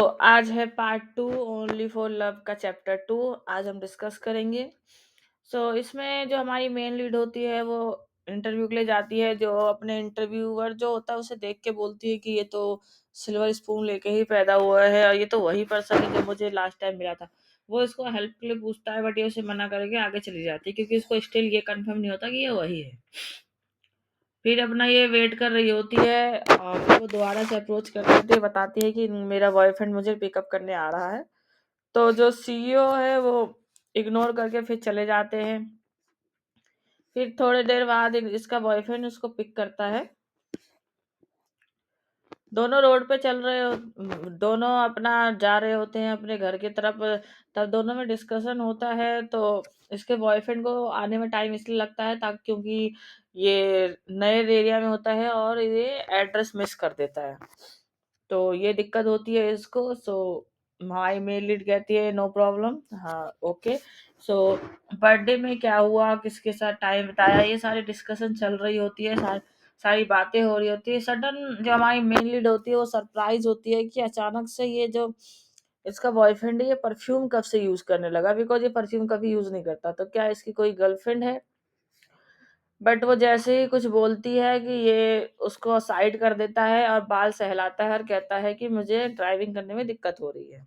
आज है part 2 only for love का चैप्टर 2 आज हम डिस्कस करेंगे। इसमें जो हमारी मेन लीड होती है वो इंटरव्यू के लिए जाती है, जो अपने इंटरव्यूअर जो होता है उसे देख के बोलती है कि ये तो सिल्वर स्पून लेके ही पैदा हुआ है और ये तो वही पर्सन है जो मुझे लास्ट टाइम मिला था। वो इसको हेल्प के लिए पूछता है, बट ये उसे मना करके आगे चली जाती है क्योंकि इसको स्टिल ये कंफर्म नहीं होता कि ये वही है। फिर अपना ये वेट कर रही होती है और फिर वो दोबारा से अप्रोच करती होती है, बताती है कि मेरा बॉयफ्रेंड मुझे पिकअप करने आ रहा है। तो जो सीईओ है वो इग्नोर करके फिर चले जाते हैं। फिर थोड़ी देर बाद इसका बॉयफ्रेंड उसको पिक करता है। दोनों रोड पे चल रहे हो, दोनों अपना जा रहे होते हैं अपने घर की तरफ। तब दोनों में डिस्कशन होता है। तो इसके बॉयफ्रेंड को आने में टाइम इसलिए लगता है ताकि क्योंकि ये नए एरिया में होता है और ये एड्रेस मिस कर देता है, तो ये दिक्कत होती है इसको। हमारी मेल लीड कहती है नो प्रॉब्लम, हाँ ओके। सो बर्थडे में क्या हुआ, किसके साथ टाइम बिताया, ये सारी डिस्कशन चल रही होती है, सारी बातें हो रही होती है। सडन जो हमारी मेन लीड होती है वो सरप्राइज होती है कि अचानक से ये जो इसका बॉयफ्रेंड है ये परफ्यूम कब से यूज करने लगा, बिकॉज ये परफ्यूम कभी यूज नहीं करता। तो क्या इसकी कोई गर्लफ्रेंड है? बट वो जैसे ही कुछ बोलती है कि ये उसको साइड कर देता है और बाल सहलाता है और कहता है कि मुझे ड्राइविंग करने में दिक्कत हो रही है।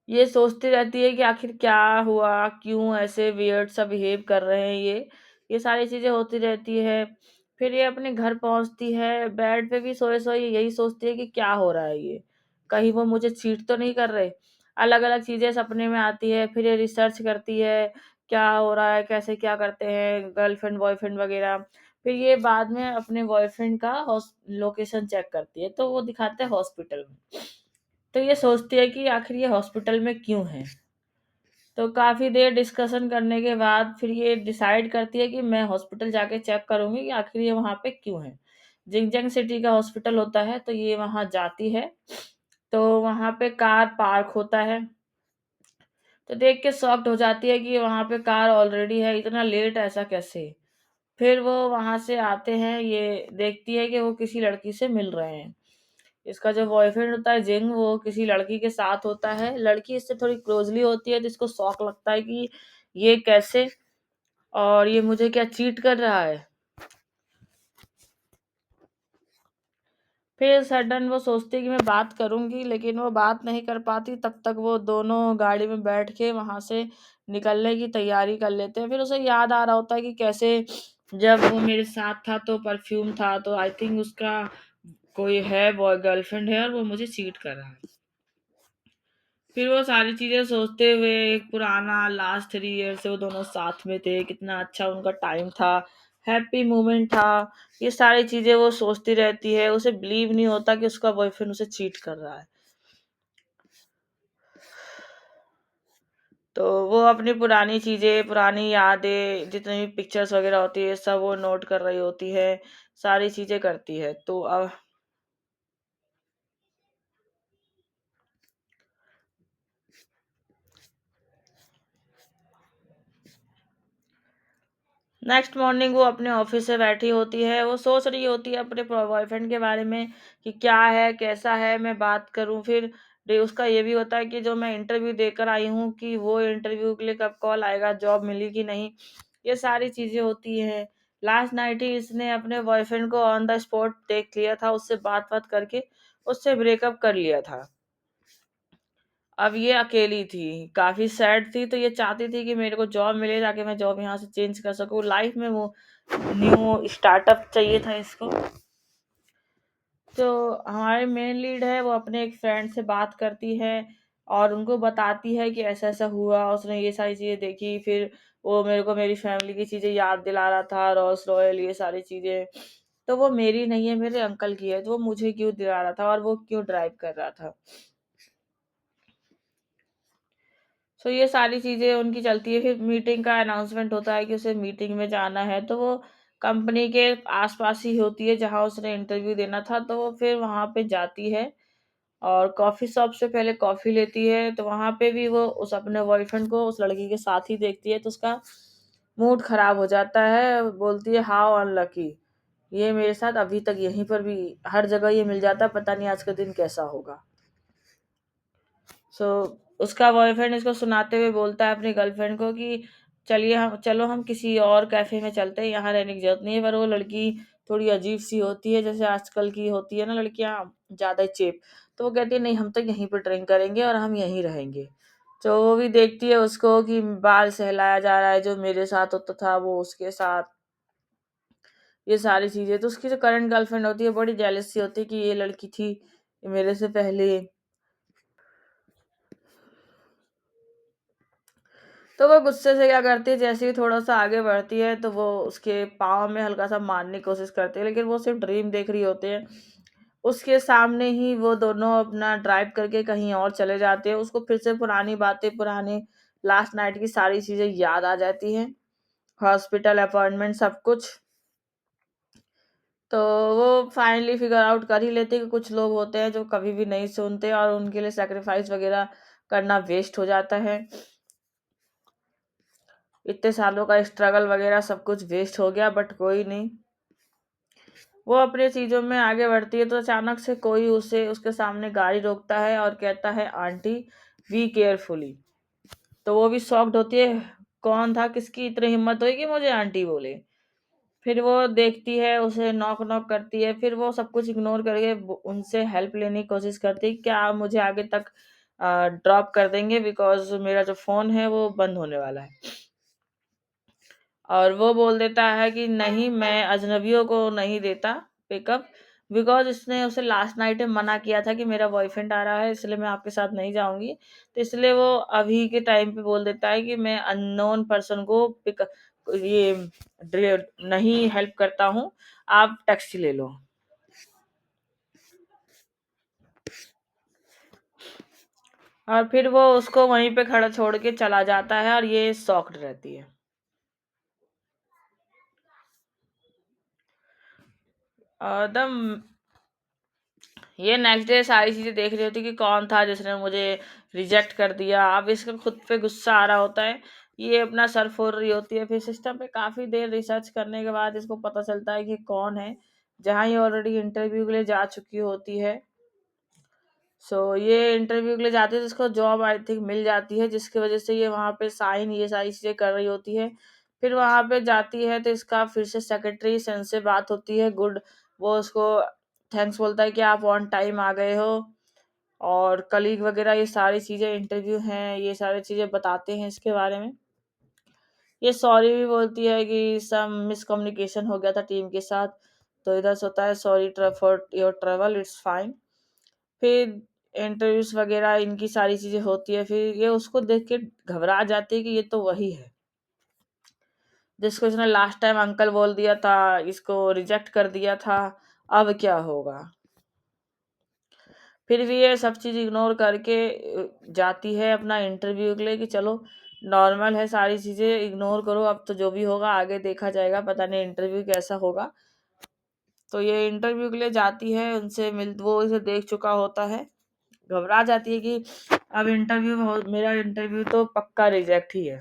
ये सोचती रहती है कि आखिर क्या हुआ, क्यों ऐसे वियर्ड सा बिहेव कर रहे हैं ये सारी चीजें होती रहती है। फिर ये अपने घर पहुंचती है, बेड पे भी सोए सोए ये यही सोचती है कि क्या हो रहा है, ये कहीं वो मुझे चीट तो नहीं कर रहे। अलग अलग चीजें सपने में आती है। फिर ये रिसर्च करती है क्या हो रहा है, कैसे क्या करते हैं गर्लफ्रेंड बॉयफ्रेंड वगैरह। फिर ये बाद में अपने बॉयफ्रेंड का लोकेशन चेक करती है, तो वो दिखाते हैं हॉस्पिटल में। तो ये सोचती है कि आखिर ये हॉस्पिटल में क्यों है। तो काफी देर डिस्कशन करने के बाद फिर ये डिसाइड करती है कि मैं हॉस्पिटल जाके चेक करूंगी कि आखिर ये वहां पे क्यों है। जिंगजंग सिटी का हॉस्पिटल होता है, तो ये वहां जाती है। तो वहां पे कार पार्क होता है। तो देख के शॉक्ड हो जाती है कि वहां पे कार ऑलरेडी है, इतना लेट ऐसा कैसे। फिर वो वहां से आते हैं, ये देखती है कि वो किसी लड़की से मिल रहे हैं। इसका जो बॉयफ्रेंड होता है जिंग, वो किसी लड़की के साथ होता है। लड़की इससे थोड़ी क्लोजली होती है, तो इसको शौक लगता है कि ये कैसे, और ये मुझे क्या चीट कर रहा है। फिर सडन वो सोचती है कि मैं बात करूंगी, लेकिन वो बात नहीं कर पाती। तब तक वो दोनों गाड़ी में बैठ के वहां से निकलने की तैयारी कर लेते हैं। फिर उसे याद आ रहा होता है कि कैसे जब वो मेरे साथ था तो परफ्यूम था, तो आई थिंक उसका कोई है, बॉय गर्लफ्रेंड है और वो मुझे चीट कर रहा है। फिर वो सारी चीजें सोचते हुए एक पुराना लास्ट 3 ईयर से वो दोनों साथ में थे, कितना अच्छा उनका टाइम था, हैप्पी मोमेंट था। ये सारी चीजें वो सोचती रहती है। उसे बिलीव नहीं होता कि उसका बॉयफ्रेंड उसे चीट कर रहा है। तो वो अपनी पुरानी चीजें, पुरानी यादें, जितनी भी पिक्चर्स वगैरह होती है सब वो नोट कर रही होती है, सारी चीजें करती है। तो अब नेक्स्ट मॉर्निंग वो अपने ऑफिस से बैठी होती है, वो सोच रही होती है अपने बॉयफ्रेंड के बारे में कि क्या है, कैसा है, मैं बात करूं। फिर उसका ये भी होता है कि जो मैं इंटरव्यू देकर आई हूँ कि वो इंटरव्यू के लिए कब कॉल आएगा, जॉब मिली कि नहीं, ये सारी चीजें होती हैं। लास्ट नाइट ही इसने अपने बॉयफ्रेंड को ऑन द स्पॉट देख लिया था, उससे बात बात करके उससे ब्रेकअप कर लिया था। अब ये अकेली थी, काफी सैड थी। तो ये चाहती थी कि मेरे को जॉब मिले ताकि मैं जॉब यहाँ से चेंज कर सकूँ, लाइफ में वो न्यू स्टार्टअप चाहिए था इसको। तो हमारे मेन लीड है वो अपने एक फ्रेंड से बात करती है और उनको बताती है कि ऐसा ऐसा हुआ, उसने ये सारी चीजें देखी। फिर वो मेरे को मेरी फैमिली की चीजें याद दिला रहा था, रॉल्स रॉयल ये सारी चीजें। तो वो मेरी नहीं है, मेरे अंकल की है, तो वो मुझे क्यों दिला रहा था और वो क्यों ड्राइव कर रहा था। ये सारी चीजें उनकी चलती है। फिर मीटिंग का अनाउंसमेंट होता है कि उसे मीटिंग में जाना है। तो वो कंपनी के आसपास ही होती है जहां उसने इंटरव्यू देना था, तो वो फिर वहां पे जाती है और कॉफी शॉप से पहले कॉफी लेती है। तो वहां पे भी वो उस अपने बॉयफ्रेंड को उस लड़की के साथ ही देखती है, तो उसका मूड खराब हो जाता है। बोलती है हाउ अनलकी, ये मेरे साथ अभी तक यहीं पर भी हर जगह ये मिल जाता, पता नहीं आज का दिन कैसा होगा। सो उसका बॉयफ्रेंड इसको सुनाते हुए बोलता है अपनी गर्लफ्रेंड को कि चलिए हम चलो हम किसी और कैफे में चलते हैं, यहाँ रहने की जरूरत नहीं है। पर वो लड़की थोड़ी अजीब सी होती है, जैसे आजकल की होती है ना लड़कियां, ज्यादा ही चेप। तो वो कहती है नहीं, हम तो यहीं पर ड्रिंक करेंगे और हम यहीं रहेंगे। तो वो भी देखती है उसको कि बाल सहलाया जा रहा है, जो मेरे साथ होता था वो उसके साथ, ये सारी चीजें। तो उसकी जो करंट गर्लफ्रेंड होती है बड़ी जेलस सी होती है कि ये लड़की थी मेरे से पहले। तो वो गुस्से से क्या करती है, जैसे ही थोड़ा सा आगे बढ़ती है तो वो उसके पाँव में हल्का सा मारने की कोशिश करती है, लेकिन वो सिर्फ ड्रीम देख रही होती है। उसके सामने ही वो दोनों अपना ड्राइव करके कहीं और चले जाते हैं। उसको फिर से पुरानी बातें, पुराने लास्ट नाइट की सारी चीजें याद आ जाती हैं, हॉस्पिटल अपॉइंटमेंट सब कुछ। तो वो फाइनली फिगर आउट कर ही लेते हैं कि कुछ लोग होते हैं जो कभी भी नहीं सुनते और उनके लिए सेक्रीफाइस वगैरह करना वेस्ट हो जाता है। इतने सालों का स्ट्रगल वगैरह सब कुछ वेस्ट हो गया, बट कोई नहीं। वो अपनी चीजों में आगे बढ़ती है तो अचानक से कोई उसे उसके सामने गाड़ी रोकता है और कहता है आंटी बी केयरफुली। तो वो भी शॉक्ड होती है, कौन था, किसकी इतनी हिम्मत हुई कि मुझे आंटी बोले। फिर वो देखती है, उसे नॉक नॉक करती है, फिर वो सब कुछ इग्नोर करके उनसे हेल्प लेने की कोशिश करती है, क्या आप मुझे आगे तक ड्रॉप कर देंगे, बिकॉज मेरा जो फोन है वो बंद होने वाला है। और वो बोल देता है कि नहीं, मैं अजनबियों को नहीं देता पिकअप, बिकॉज इसने उसे लास्ट नाइट में मना किया था कि मेरा बॉयफ्रेंड आ रहा है इसलिए मैं आपके साथ नहीं जाऊंगी। तो इसलिए वो अभी के टाइम पे बोल देता है कि मैं अननोन पर्सन को पिक ये नहीं हेल्प करता हूँ, आप टैक्सी ले लो। और फिर वो उसको वहीं पे खड़ा छोड़ के चला जाता है और ये शॉक्ड रहती है। और दम ये नेक्स्ट डे सारी चीजें देख रही होती कि कौन था जिसने मुझे रिजेक्ट कर दिया। अब इसका खुद पे गुस्सा आ रहा होता है, ये अपना सर फोड़ रही होती है। फिर सिस्टम पे काफी देर रिसर्च करने के बाद इसको पता चलता है कि कौन है, जहाँ ये ऑलरेडी इंटरव्यू के लिए जा चुकी होती है। सो ये इंटरव्यू के लिए जाती है तो इसको जॉब आई थिंक मिल जाती है, जिसकी वजह से ये वहाँ पे साइन ये सारी चीजें कर रही होती है। फिर वहाँ पे जाती है तो इसका फिर से सेक्रेटरी सन से बात होती है, गुड। वो उसको थैंक्स बोलता है कि आप ऑन टाइम आ गए हो, और कलीग वगैरह ये सारी चीजें इंटरव्यू हैं ये सारी चीजें बताते हैं इसके बारे में। ये सॉरी भी बोलती है कि सम मिसकम्युनिकेशन हो गया था टीम के साथ। तो इधर से होता है sorry for your travel, it's fine. फिर इंटरव्यूज वगैरह इनकी सारी चीजें होती है, फिर ये उसको देख के घबरा जाती है कि ये तो वही है जिसको इसने लास्ट टाइम अंकल बोल दिया था, इसको रिजेक्ट कर दिया था। अब क्या होगा। फिर भी ये सब चीज इग्नोर करके जाती है अपना इंटरव्यू के लिए कि चलो नॉर्मल है सारी चीजें, इग्नोर करो, अब तो जो भी होगा आगे देखा जाएगा, पता नहीं इंटरव्यू कैसा होगा। तो ये इंटरव्यू के लिए जाती है, उनसे मिल वो इसे देख चुका होता है, घबरा जाती है कि अब इंटरव्यू मेरा इंटरव्यू तो पक्का रिजेक्ट ही है।